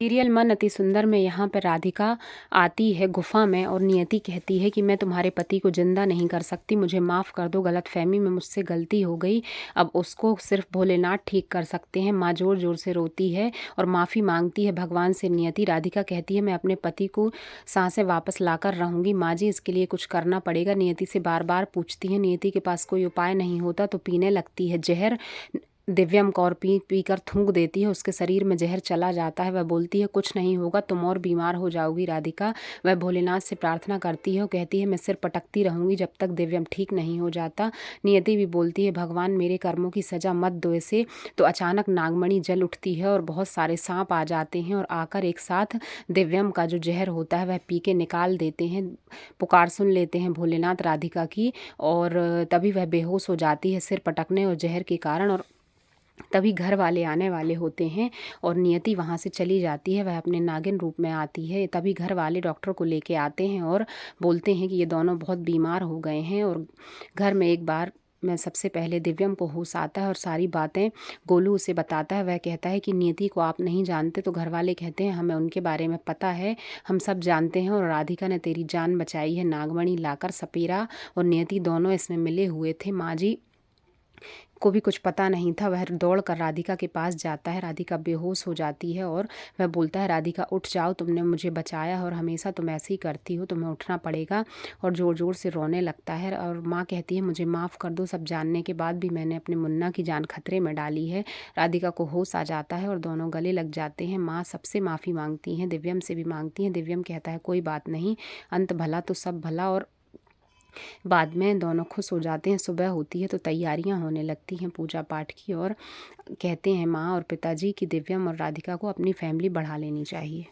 Serial मन अति सुंदर में यहाँ पर राधिका आती है गुफा में और नियति कहती है कि मैं तुम्हारे पति को जिंदा नहीं कर सकती, मुझे माफ़ कर दो, गलतफहमी में मुझसे गलती हो गई, अब उसको सिर्फ भोलेनाथ ठीक कर सकते हैं। माँ जोर जोर से रोती है और माफ़ी मांगती है भगवान से। नियति राधिका कहती है मैं अपने पति को सांसें वापस लाकर रहूँगी। माँ जी इसके लिए कुछ करना पड़ेगा। नियति से बार बार पूछती है। नियति के पास कोई उपाय नहीं होता तो पीने लगती है जहर। दिव्यम कौर पी कर थूक देती है, उसके शरीर में जहर चला जाता है। वह बोलती है कुछ नहीं होगा, तुम और बीमार हो जाओगी राधिका। वह भोलेनाथ से प्रार्थना करती है और कहती है मैं सिर पटकती रहूंगी जब तक दिव्यम ठीक नहीं हो जाता। नियति भी बोलती है भगवान मेरे कर्मों की सजा मत दो इसे। तो अचानक नागमणि जल उठती है और बहुत सारे सांप आ जाते हैं और आकर एक साथ दिव्यम का जो जहर होता है वह पी के निकाल देते हैं। पुकार सुन लेते हैं भोलेनाथ राधिका की और तभी वह बेहोश हो जाती है सिर पटकने और जहर के कारण। और तभी घर वाले आने वाले होते हैं और नियति वहाँ से चली जाती है, वह अपने नागिन रूप में आती है। तभी घर वाले डॉक्टर को लेके आते हैं और बोलते हैं कि ये दोनों बहुत बीमार हो गए हैं। और घर में एक बार मैं सबसे पहले दिव्यम को होश आता है और सारी बातें गोलू उसे बताता है। वह कहता है कि नियति को आप नहीं जानते, तो घर वाले कहते हैं हमें उनके बारे में पता है, हम सब जानते हैं और राधिका ने तेरी जान बचाई है। नागमणि लाकर सपेरा और नियति दोनों इसमें मिले हुए थे। माँ जी को भी कुछ पता नहीं था। वह दौड़ कर राधिका के पास जाता है, राधिका बेहोश हो जाती है और वह बोलता है राधिका उठ जाओ, तुमने मुझे बचाया और हमेशा तुम ऐसे ही करती हो, तुम्हें उठना पड़ेगा। और ज़ोर ज़ोर से रोने लगता है और माँ कहती है मुझे माफ़ कर दो, सब जानने के बाद भी मैंने अपने मुन्ना की जान खतरे में डाली है। राधिका को होश आ जाता है और दोनों गले लग जाते हैं। माँ सबसे माफ़ी मांगती हैं, दिव्यम से भी मांगती हैं। दिव्यम कहता है कोई बात नहीं, अंत भला तो सब भला। और बाद में दोनों खुश हो जाते हैं। सुबह होती है तो तैयारियां होने लगती हैं पूजा पाठ की और कहते हैं माँ और पिताजी कि दिव्यम और राधिका को अपनी फैमिली बढ़ा लेनी चाहिए।